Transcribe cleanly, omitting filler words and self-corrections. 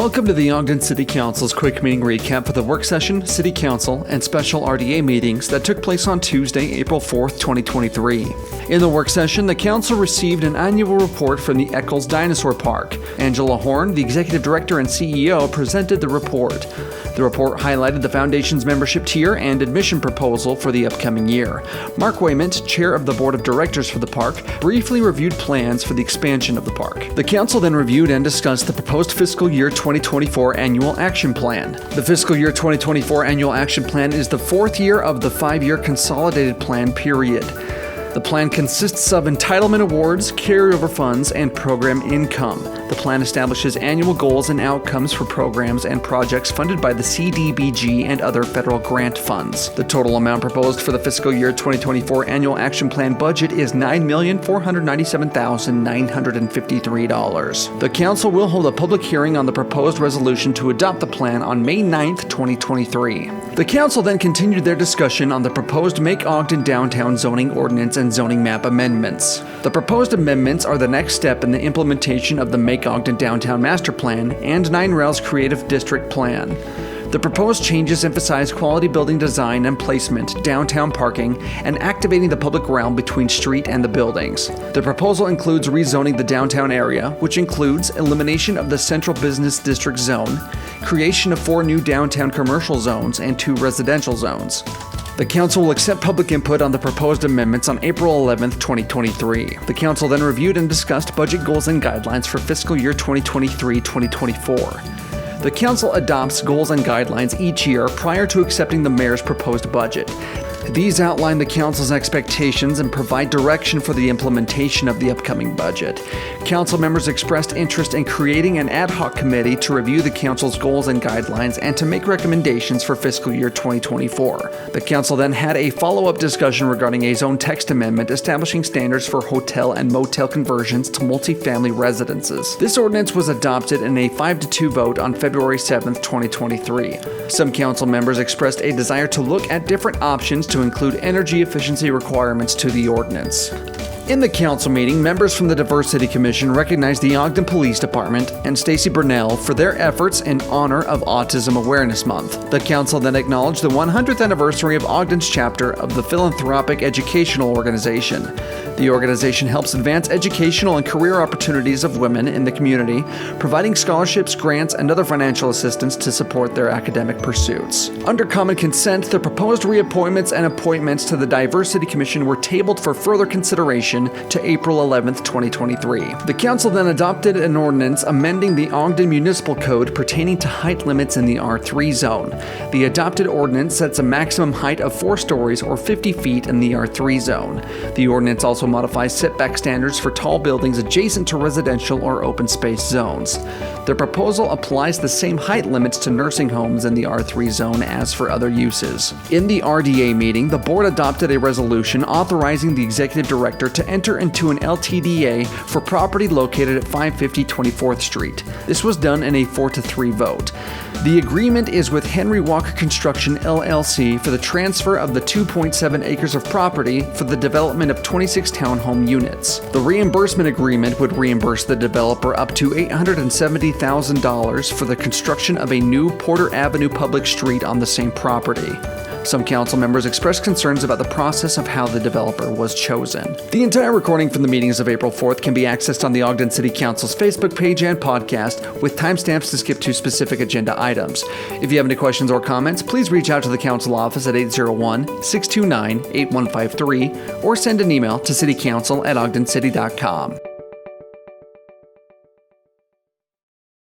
Welcome to the Ogden City Council's quick meeting recap for the work session, City Council, and Special RDA meetings that took place on Tuesday, April 4th, 2023. In the work session, the Council received an annual report from the Eccles Dinosaur Park. Angela Horn, the Executive Director and CEO, presented the report. The report highlighted the Foundation's membership tier and admission proposal for the upcoming year. Mark Wayment, Chair of the Board of Directors for the park, briefly reviewed plans for the expansion of the park. The Council then reviewed and discussed the proposed fiscal year 2024 Annual Action Plan. The fiscal year 2024 Annual Action Plan is the fourth year of the 5-year consolidated plan period. The plan consists of entitlement awards, carryover funds, and program income. The plan establishes annual goals and outcomes for programs and projects funded by the CDBG and other federal grant funds. The total amount proposed for the fiscal year 2024 Annual Action Plan budget is $9,497,953. The Council will hold a public hearing on the proposed resolution to adopt the plan on May 9th, 2023. The Council then continued their discussion on the proposed Make Ogden Downtown zoning ordinance and zoning map amendments. The proposed amendments are the next step in the implementation of the Make Ogden Downtown Master Plan and 9 Rails Creative District Plan. The proposed changes emphasize quality building design and placement, downtown parking, and activating the public realm between street and the buildings. The proposal includes rezoning the downtown area, which includes elimination of the Central Business District zone, creation of 4 new downtown commercial zones, and 2 residential zones. The Council will accept public input on the proposed amendments on April 11, 2023. The Council then reviewed and discussed budget goals and guidelines for fiscal year 2023-2024. The Council adopts goals and guidelines each year prior to accepting the Mayor's proposed budget. These outline the Council's expectations and provide direction for the implementation of the upcoming budget. Council members expressed interest in creating an ad hoc committee to review the Council's goals and guidelines and to make recommendations for fiscal year 2024. The Council then had a follow-up discussion regarding a zone text amendment establishing standards for hotel and motel conversions to multifamily residences. This ordinance was adopted in a 5-2 vote on February 7, 2023. Some Council members expressed a desire to look at different options to include energy efficiency requirements to the ordinance. In the Council meeting, members from the Diversity Commission recognized the Ogden Police Department and Stacy Burnell for their efforts in honor of Autism Awareness Month. The Council then acknowledged the 100th anniversary of Ogden's chapter of the Philanthropic Educational Organization. The organization helps advance educational and career opportunities of women in the community, providing scholarships, grants, and other financial assistance to support their academic pursuits. Under common consent, the proposed reappointments and appointments to the Diversity Commission were tabled for further consideration to April 11, 2023. The Council then adopted an ordinance amending the Ogden Municipal Code pertaining to height limits in the R3 zone. The adopted ordinance sets a maximum height of 4 stories or 50 feet in the R3 zone. The ordinance also modifies setback standards for tall buildings adjacent to residential or open space zones. The proposal applies the same height limits to nursing homes in the R3 zone as for other uses. In the RDA meeting, the board adopted a resolution authorizing the executive director to enter into an LTDA for property located at 550 24th Street. This was done in a 4-3 vote. The agreement is with Henry Walker Construction, LLC for the transfer of the 2.7 acres of property for the development of 26 townhome units. The reimbursement agreement would reimburse the developer up to $870,000 for the construction of a new Porter Avenue public street on the same property. Some Council members expressed concerns about the process of how the developer was chosen. The entire recording from the meetings of April 4th can be accessed on the Ogden City Council's Facebook page and podcast, with timestamps to skip to specific agenda items. If you have any questions or comments, please reach out to the Council office at 801-629-8153 or send an email to citycouncil@ogdencity.com.